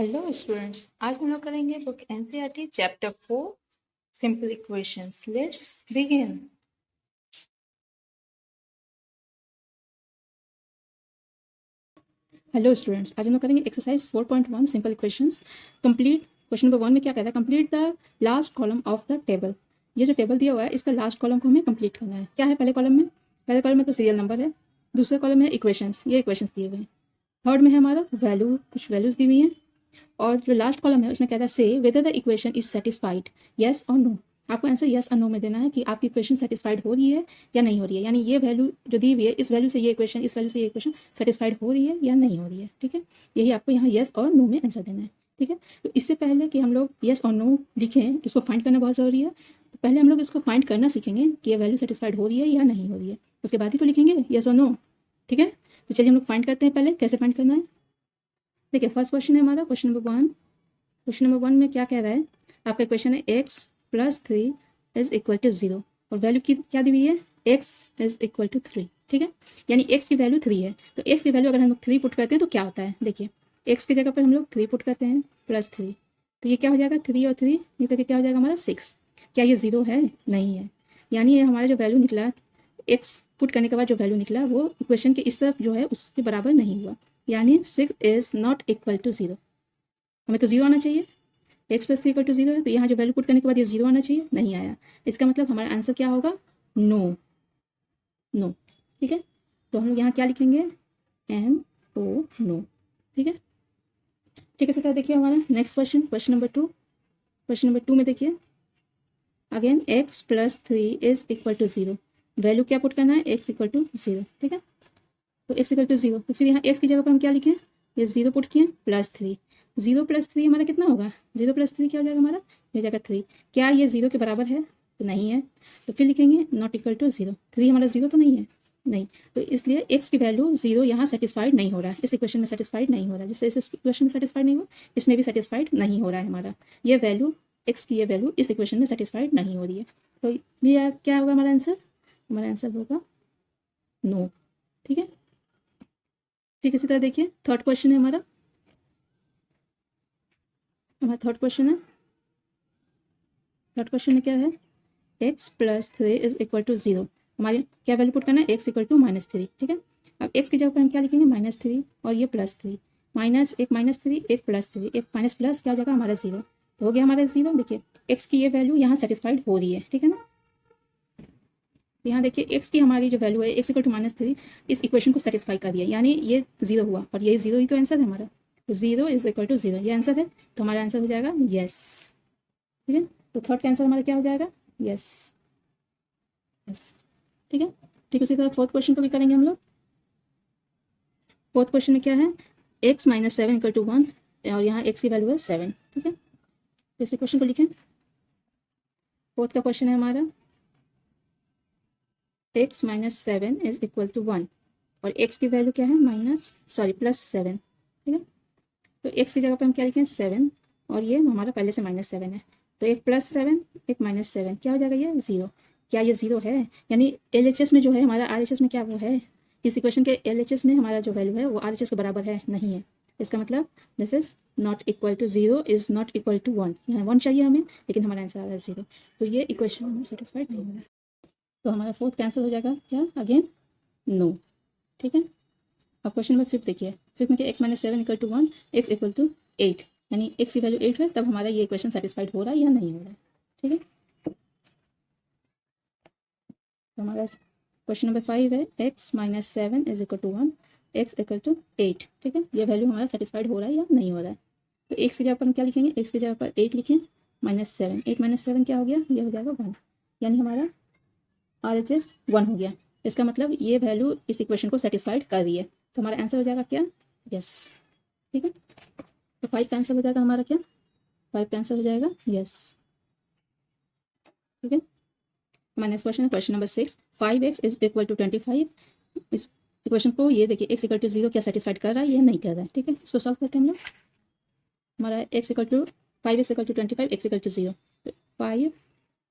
Hello students, आज हम लोग करेंगे book NCERT chapter 4 simple equations. Let's begin. Hello students, आज हम लोग करेंगे exercise 4.1 simple equations. Complete question number 1 में क्या कहता है, complete the last column of the table. ये जो टेबल दिया हुआ है इसका लास्ट कॉलम को हमें कंप्लीट करना है। क्या है पहले कॉलम में? पहले कॉलम में तो सीरियल नंबर है, दूसरे कॉलम में इक्वेशंस, ये इक्वेशंस दिए हुए हैं। थर्ड में है हमारा वैल्यू, कुछ वैल्यूज दी हुई हैं। और जो लास्ट कॉलम है उसमें कहता है से whether the equation is satisfied, yes और नो। आपको आंसर येस और नो में देना है कि आपकी इक्वेशन सेटिस्फाइड हो रही है या नहीं हो रही है। यानी ये वैल्यू जो दी हुई है, इस वैल्यू से ये इक्वेशन, इस वैल्यू से ये इक्वेशन सेटिस्फाइड हो रही है या नहीं हो रही है। ठीक है, यही आपको यहाँ येस और नो में आंसर देना है। ठीक है, तो इससे पहले कि हम लोग येस और नो लिखें, इसको फाइंड करना बहुत ज़रूरी है। तो पहले हम लोग इसको फाइंड करना सीखेंगे कि ये वैल्यू सेटिस्फाइड हो रही है या नहीं हो रही है, उसके बाद ही तो लिखेंगे येस और नो। ठीक है, तो चलिए हम लोग फाइंड करते हैं। पहले कैसे फाइंड करना है, देखिए फर्स्ट क्वेश्चन है हमारा क्वेश्चन नंबर 1। क्वेश्चन नंबर 1 में क्या कह रहा है, आपका क्वेश्चन है x+3 इज इक्वल टू 0 और वैल्यू की क्या दी हुई है, x इज इक्वल टू 3। ठीक है, यानी x की वैल्यू 3 है। तो x की वैल्यू अगर हम लोग 3 पुट करते हैं तो क्या होता है, देखिए x की जगह पर हम लोग 3 पुट करते हैं +3, तो ये क्या हो जाएगा, 3 और 3 ये करके क्या हो जाएगा हमारा 6। क्या ये 0 है? नहीं है। यानी ये हमारा जो वैल्यू निकला, x पुट करने के बाद जो वैल्यू निकला वो इक्वेशन के इस तरफ जो है उसके बराबर नहीं हुआ। यानी 6 इज नॉट इक्वल टू 0। हमें तो 0 आना चाहिए, x+3 इक्वल टू 0 है, तो यहाँ जो वैल्यू पुट करने के बाद ये 0 आना चाहिए, नहीं आया। इसका मतलब हमारा आंसर क्या होगा, नो। नो। ठीक है, तो हम लोग यहाँ क्या लिखेंगे, NO, नो। ठीक है, ठीक है सर। देखिए हमारा next question, question number 2। Question number 2 में देखिए again x+3 is equal to 0। Value क्या पुट करना है, x इक्वल टू 0। ठीक है, तो x इक्वल टू 0, तो फिर यहाँ x की जगह पर हम क्या लिखें, ये 0 पुट किए +3। 0 + 3 हमारा कितना होगा, 0 + 3 क्या हो जाएगा हमारा, हो जाएगा 3। क्या ये 0 के बराबर है, तो नहीं है। तो फिर लिखेंगे नॉट इक्वल टू 0। 3 हमारा 0 तो नहीं है, नहीं। तो इसलिए x की वैल्यू 0 यहाँ सेटिस्फाइड नहीं हो रहा है, इस इक्वेशन में सेटिस्फाइड नहीं हो रहा है। जिससे इस इक्वेशन में सेटिस्फाइड नहीं हुआ, इसमें भी सेटिस्फाइड नहीं हो रहा है हमारा। ये वैल्यू x की ये वैल्यू इस इक्वेशन में सेटिस्फाइड नहीं हो रही है। तो ये क्या होगा हमारा आंसर, हमारा आंसर होगा नो। ठीक है, ठीक है। इसी तरह देखिए थर्ड क्वेश्चन है हमारा थर्ड क्वेश्चन है। थर्ड क्वेश्चन में क्या है, x+3 इज इक्वल टू 0। हमारे क्या वैल्यू पुट करना है, x इक्वल टू -3। ठीक है, अब x की जगह पर हम क्या लिखेंगे, -3 और ये +3। माइनस एक -3 एक +3, एक माइनस प्लस क्या हो जाएगा हमारा 0। तो हो गया हमारा 0। देखिए x की ये वैल्यू यहाँ सेटिस्फाइड हो रही है। ठीक है ना, यहाँ देखिए x की हमारी जो वैल्यू है x इक्वल टू -3 इस इक्वेशन को सेटिस्फाई कर दिया, यानी ये 0 हुआ और ये 0 ही तो आंसर है हमारा। तो 0 इज इक्वल टू 0 ये आंसर है, तो हमारा आंसर हो जाएगा यस। ठीक है, तो थर्ड का आंसर हमारा क्या हो जाएगा, यस। यस, ठीक है। ठीक, उसी तरह फोर्थ क्वेश्चन को भी करेंगे हम लोग। फोर्थ क्वेश्चन में क्या है, x-7 इक्वल टू 1 और यहाँ x की वैल्यू है 7। ठीक है, तो इसी क्वेश्चन को लिखें। फोर्थ का क्वेश्चन है हमारा x-7 इज इक्वल टू 1 और x की वैल्यू क्या है, +7। ठीक है, तो x की जगह पर हम क्या लिखें, 7 और ये हमारा पहले से -7 है, तो एक +7 एक -7 क्या हो जाएगा, ये 0। क्या ये 0 है, यानी LHS में जो है हमारा, RHS में क्या वो है, इस इक्वेशन के LHS में हमारा जो वैल्यू है वो RHS के बराबर है, नहीं है। इसका मतलब this is not equal to 0 is not equal to 1। यहाँ 1 चाहिए हमें, लेकिन हमारा आंसर आ रहा है 0। तो ये इक्वेशन हमें सेटिस्फाइड नहीं हो रहा है, तो हमारा फोर्थ कैंसिल हो जाएगा, क्या अगेन नो। ठीक है, अब क्वेश्चन नंबर 5 देखिए। 5 में क्या, x-7 equal to 1, x equal to 8, यानी x की वैल्यू 8 है, तब हमारा ये इक्वेशन सेटिस्फाइड हो रहा है या नहीं हो रहा है। ठीक है, तो हमारा क्वेश्चन नंबर 5 है x-7 is equal to 1, x equal to 8। ठीक है, ये वैल्यू हमारा सेटिस्फाइड हो रहा है या नहीं हो रहा है। तो x की जगह पर हम क्या लिखेंगे, x की जगह पर 8 लिखें, -7, 8 - 7 क्या हो गया, ये हो जाएगा 1, यानी हमारा RHS 1 हो गया। इसका मतलब ये वैल्यू इस इक्वेशन को सेटिस्फाइड कर रही है, तो हमारा आंसर हो जाएगा क्या, यस। ठीक है, तो 5 कैंसिल हो जाएगा हमारा, क्या 5 कैंसिल हो जाएगा, यस। ठीक है, हमारा नेक्स्ट क्वेश्चन है question number 6। 5x is equal to 25। इस इक्वेशन को ये देखिए x इक्वल टू 0 क्या सेटिस्फाइड कर रहा है, ये नहीं कर रहा है। ठीक है, इसको सॉल्व करते हैं हम लोग। हमारा x equal to 5x equal to 25, x equal to 0। 5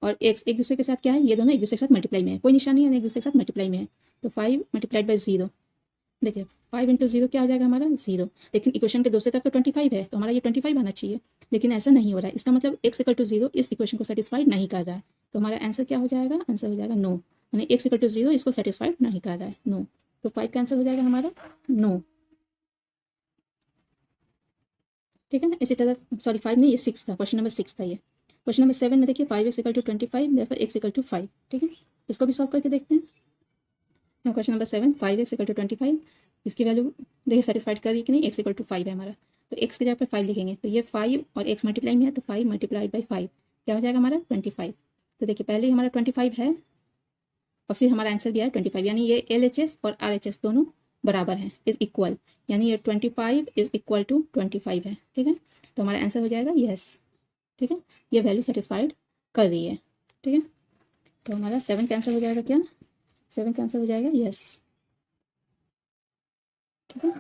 और x एक दूसरे के साथ क्या है, ये दोनों एक दूसरे के साथ मल्टीप्लाई में है, कोई निशानी है, एक दूसरे के साथ मल्टीप्लाई में है। तो 5 × 0 देखिए 5 इंटू 0 क्या हो जाएगा हमारा 0, लेकिन इक्वेशन के दूसरी तरफ तो 25 है, तो हमारा ये 25 आना चाहिए, लेकिन ऐसा नहीं हो रहा है। इसका मतलब x इक्वल टू 0 इस इक्वेशन को सेटिस्फाइड नहीं कर रहा है, तो हमारा आंसर क्या हो जाएगा, आंसर हो जाएगा नो, यानी x इक्वल टू 0 इसको सेटिस्फाइड नहीं कर रहा है, नो। तो 5 का आंसर हो जाएगा हमारा नो, ठीक है ना। इसी तरह सॉरी 5 नहीं, ये 6 था, क्वेश्चन नंबर 6 था ये। क्वेश्चन नंबर 7 में देखिए 5x इक्वल टू 25, देयरफॉर x इक्वल टू 5, ठीक है। इसको भी सॉल्व करके देखते हैं। Question number 7, 5x equal to 25, इसकी वैल्यू देखिए सेटिस्फाइड कर रही कि नहीं, x इक्वल टू 5 है हमारा, तो x की जगह पर 5 लिखेंगे, तो ये 5 और x मल्टीप्लाई में है, तो 5 मल्टीप्लाइड बाई 5 क्या हो जाएगा हमारा 25। तो देखिए पहले ही हमारा 25 है और फिर हमारा आंसर भी है 25, यानी ये LHS और RHS दोनों बराबर हैं, इज इक्वल, यानी ये 25 इज इक्वल टू 25 है, ठीक है। तो हमारा आंसर हो जाएगा यस, ठीक है, ये वैल्यू सेटिस्फाइड कर रही है, ठीक है। तो हमारा 7 का आंसर हो जाएगा क्या, 7 का आंसर हो जाएगा यस, ठीक है।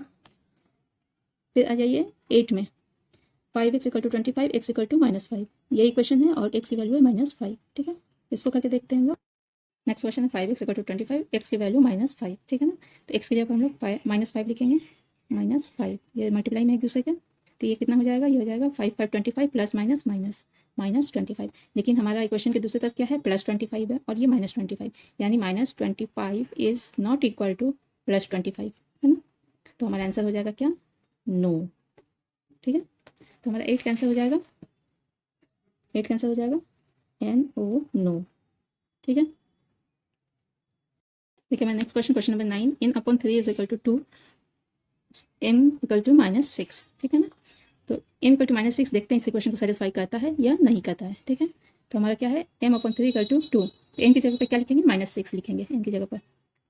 फिर आ जाइए 8 में, 5x equal to 25, x equal to -5, यही क्वेश्चन है और x की वैल्यू है -5, ठीक है। इसको करके देखते हैं हम लोग। नेक्स्ट क्वेश्चन है 5x इक्वल टू 25, x की वैल्यू -5, ठीक है ना। तो x की जगह पर हम लोग -5 लिखेंगे, -5, ये मल्टीप्लाई में एक दूसरे के, तो ये कितना हो जाएगा, ये हो जाएगा 5 5 25 प्लस माइनस माइनस -25, लेकिन हमारा इक्वेशन के दूसरी तरफ क्या है, +25 है और ये -25, यानी -25 इज़ नॉट इक्वल टू +25, है ना। तो हमारा आंसर हो जाएगा क्या, नो, ठीक है। तो हमारा 8 कैंसिल हो जाएगा, 8 कैंसिल हो जाएगा, NO, नो, ठीक है। देखिए मैं next question number 9, n upon 3 is equal to 2, m equal to -6, ठीक है ना। तो m इक्वल टू -6 देखते हैं इस इक्वेशन को सेटिस्फाई करता है या नहीं करता है, ठीक है। तो हमारा क्या है, m अपॉन 3 इक्वल टू 2, तो m की जगह पर क्या लिखेंगे, -6 लिखेंगे m की जगह पर,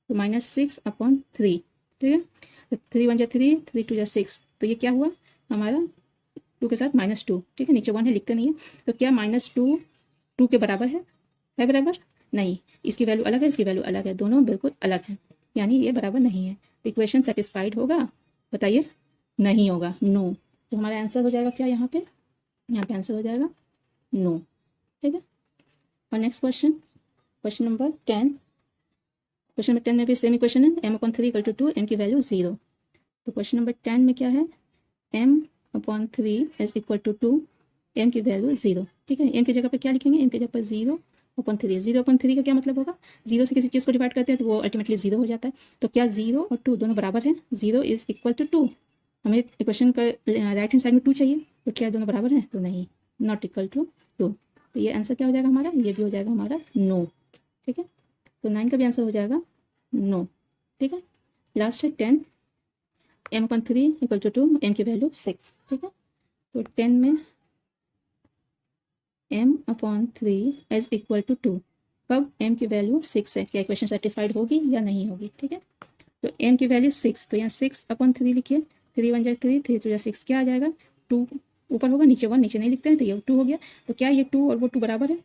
तो -6 अपॉन 3, ठीक है। तो 3 1 जा 3, 3 2 जा 6, तो ये क्या हुआ हमारा 2 के साथ -2, ठीक है, नीचे 1 है लिखते नहीं है, तो क्या -2 2 के बराबर है बराबर नहीं, इसकी वैल्यू अलग है, इसकी वैल्यू अलग है, दोनों बिल्कुल अलग हैं, यानी ये बराबर नहीं है। इक्वेशन सेटिस्फाइड होगा, बताइए, नहीं होगा, नो। तो हमारा आंसर हो जाएगा क्या, यहाँ पे आंसर हो जाएगा नो, ठीक है। और next question number 10, question number 10 में भी सेम इक्वेशन है, m upon 3 equal to 2, m की वैल्यू 0। तो क्वेश्चन नंबर 10 में क्या है, m upon 3 is equal to 2, m की वैल्यू 0, ठीक है। m की जगह पर क्या लिखेंगे, m की जगह पर 0 अपॉन 3, 0 अपॉन 3 का क्या मतलब होगा, 0 से किसी चीज़ को डिवाइड करते हैं तो वो अल्टीमेटली 0 हो जाता है, तो क्या 0 और 2 दोनों बराबर हैं, 0 इज इक्वल टू 2, हमें इक्वेशन का राइट हैंड साइड में 2 चाहिए, तो क्या दोनों बराबर हैं, तो नहीं, नॉट इक्वल टू 2, तो ये आंसर क्या हो जाएगा हमारा, ये भी हो जाएगा हमारा नो, ठीक है। तो 9 का भी आंसर हो जाएगा नो, ठीक है। लास्ट है 10, m upon 3 equal to 2, m की वैल्यू 6, ठीक है। तो 10 में m upon 3 is equal to 2, कब m की वैल्यू 6 है, क्या इक्वेशन सेटिस्फाइड होगी या नहीं होगी, ठीक है। तो m की वैल्यू 6, तो यहाँ 6 अपॉन 3 लिखिए, 3 1 जा 3, 3 2 जा 6, क्या आ जाएगा 2, ऊपर होगा नीचे 1, नीचे नहीं लिखते हैं, तो ये 2 हो गया। तो क्या ये 2 और वो 2 बराबर है,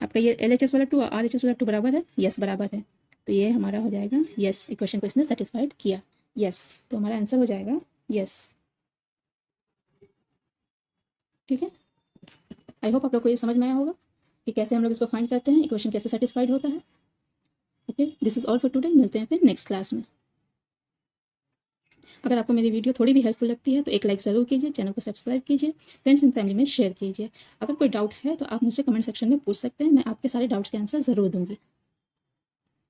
आपका ये LHS वाला 2 और RHS वाला 2 बराबर है, यस बराबर है, तो ये हमारा हो जाएगा यस, इक्वेशन को इसने सेटिस्फाइड किया, यस। तो हमारा आंसर हो जाएगा यस, ठीक है। आई होप आप लोग को ये समझ में आया होगा कि कैसे हम लोग इसको फाइंड करते हैं, इक्वेशन कैसे सेटिस्फाइड होता है। Okay, this is all for today, मिलते हैं फिर नेक्स्ट क्लास में। अगर आपको मेरी वीडियो थोड़ी भी हेल्पफुल लगती है तो एक लाइक ज़रूर कीजिए, चैनल को सब्सक्राइब कीजिए, फ्रेंड्स एंड फैमिली में शेयर कीजिए। अगर कोई डाउट है तो आप मुझसे कमेंट सेक्शन में पूछ सकते हैं, मैं आपके सारे डाउट्स के आंसर ज़रूर दूंगी।